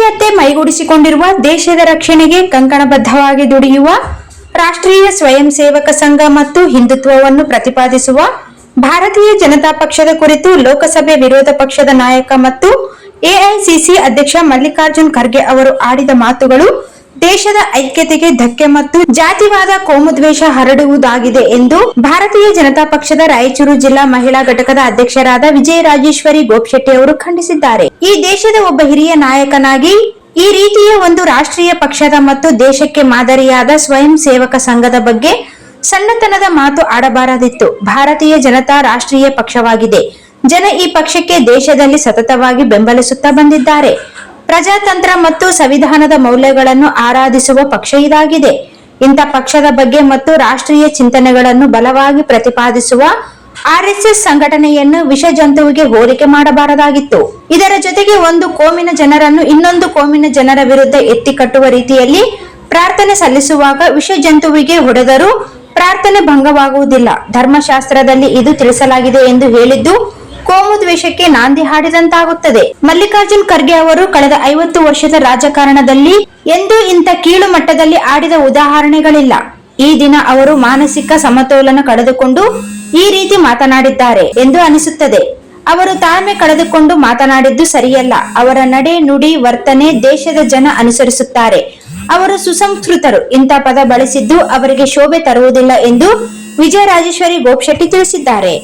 ಆತ್ಮೀಯತೆ ಮೈಗೂಡಿಸಿಕೊಂಡಿರುವ ದೇಶದ ರಕ್ಷಣೆಗೆ ಕಂಕಣಬದ್ಧವಾಗಿ ದುಡಿಯುವ ರಾಷ್ಟ್ರೀಯ ಸ್ವಯಂ ಸೇವಕ ಸಂಘ ಮತ್ತು ಹಿಂದುತ್ವವನ್ನು ಪ್ರತಿಪಾದಿಸುವ ಭಾರತೀಯ ಜನತಾ ಪಕ್ಷದ ಕುರಿತು ಲೋಕಸಭೆ ವಿರೋಧ ಪಕ್ಷದ ನಾಯಕ ಮತ್ತು ಎಐಸಿಸಿ ಅಧ್ಯಕ್ಷ ಮಲ್ಲಿಕಾರ್ಜುನ್ ಖರ್ಗೆ ಅವರು ಆಡಿದ ಮಾತುಗಳು ದೇಶದ ಐಕ್ಯತೆಗೆ ಧಕ್ಕೆ ಮತ್ತು ಜಾತಿವಾದ ಕೋಮುದ್ವೇಷ ಹರಡುವುದಾಗಿದೆ ಎಂದು ಭಾರತೀಯ ಜನತಾ ಪಕ್ಷದ ರಾಯಚೂರು ಜಿಲ್ಲಾ ಮಹಿಳಾ ಘಟಕದ ಅಧ್ಯಕ್ಷರಾದ ವಿಜಯರಾಜೇಶ್ವರಿ ಗೋಪಶೆಟ್ಟಿ ಅವರು ಖಂಡಿಸಿದ್ದಾರೆ. ಈ ದೇಶದ ಒಬ್ಬ ಹಿರಿಯ ನಾಯಕನಾಗಿ ಈ ರೀತಿಯ ಒಂದು ರಾಷ್ಟ್ರೀಯ ಪಕ್ಷದ ಮತ್ತು ದೇಶಕ್ಕೆ ಮಾದರಿಯಾದ ಸ್ವಯಂ ಸೇವಕ ಸಂಘದ ಬಗ್ಗೆ ಸಣ್ಣತನದ ಮಾತು ಆಡಬಾರದಿತ್ತು. ಭಾರತೀಯ ಜನತಾ ರಾಷ್ಟ್ರೀಯ ಪಕ್ಷವಾಗಿದೆ. ಜನ ಈ ಪಕ್ಷಕ್ಕೆ ದೇಶದಲ್ಲಿ ಸತತವಾಗಿ ಬೆಂಬಲಿಸುತ್ತಾ ಬಂದಿದ್ದಾರೆ. ಪ್ರಜಾತಂತ್ರ ಮತ್ತು ಸಂವಿಧಾನದ ಮೌಲ್ಯಗಳನ್ನು ಆರಾಧಿಸುವ ಪಕ್ಷ ಇದಾಗಿದೆ. ಇಂಥ ಪಕ್ಷದ ಬಗ್ಗೆ ಮತ್ತು ರಾಷ್ಟ್ರೀಯ ಚಿಂತನೆಗಳನ್ನು ಬಲವಾಗಿ ಪ್ರತಿಪಾದಿಸುವ ಆರ್ಎಸ್ಎಸ್ ಸಂಘಟನೆಯನ್ನು ವಿಷ ಜಂತುವಿಗೆ ಹೋಲಿಕೆ ಮಾಡಬಾರದಾಗಿತ್ತು. ಇದರ ಜೊತೆಗೆ ಒಂದು ಕೋಮಿನ ಜನರನ್ನು ಇನ್ನೊಂದು ಕೋಮಿನ ಜನರ ವಿರುದ್ಧ ಎತ್ತಿ ಕಟ್ಟುವ ರೀತಿಯಲ್ಲಿ ಪ್ರಾರ್ಥನೆ ಸಲ್ಲಿಸುವಾಗ ವಿಷ ಜಂತುವಿಗೆ ಹೊಡೆದರೂ ಪ್ರಾರ್ಥನೆ ಭಂಗವಾಗುವುದಿಲ್ಲ. ಧರ್ಮಶಾಸ್ತ್ರದಲ್ಲಿ ಇದು ತಿಳಿಸಲಾಗಿದೆ ಎಂದು ಹೇಳಿದ್ದು ಕೋಮು ದ್ವೇಷಕ್ಕೆ ನಾಂದಿ ಹಾಡಿದಂತಾಗುತ್ತದೆ. ಮಲ್ಲಿಕಾರ್ಜುನ್ ಖರ್ಗೆ ಅವರು ಕಳೆದ 50 ವರ್ಷದ ರಾಜಕಾರಣದಲ್ಲಿ ಎಂದೂ ಇಂಥ ಕೀಳು ಮಟ್ಟದಲ್ಲಿ ಆಡಿದ ಉದಾಹರಣೆಗಳಿಲ್ಲ. ಈ ದಿನ ಅವರು ಮಾನಸಿಕ ಸಮತೋಲನ ಕಳೆದುಕೊಂಡು ಈ ರೀತಿ ಮಾತನಾಡಿದ್ದಾರೆ ಎಂದು ಅನಿಸುತ್ತದೆ. ಅವರು ತಾಳ್ಮೆ ಕಳೆದುಕೊಂಡು ಮಾತನಾಡಿದ್ದು ಸರಿಯಲ್ಲ. ಅವರ ನಡೆ ನುಡಿ ವರ್ತನೆ ದೇಶದ ಜನ ಅನುಸರಿಸುತ್ತಾರೆ. ಅವರು ಸುಸಂಸ್ಕೃತರು. ಇಂಥ ಪದ ಬಳಸಿದ್ದು ಅವರಿಗೆ ಶೋಭೆ ತರುವುದಿಲ್ಲ ಎಂದು ವಿಜಯರಾಜೇಶ್ವರಿ ಗೋಪಶೆಟ್ಟಿ ತಿಳಿಸಿದ್ದಾರೆ.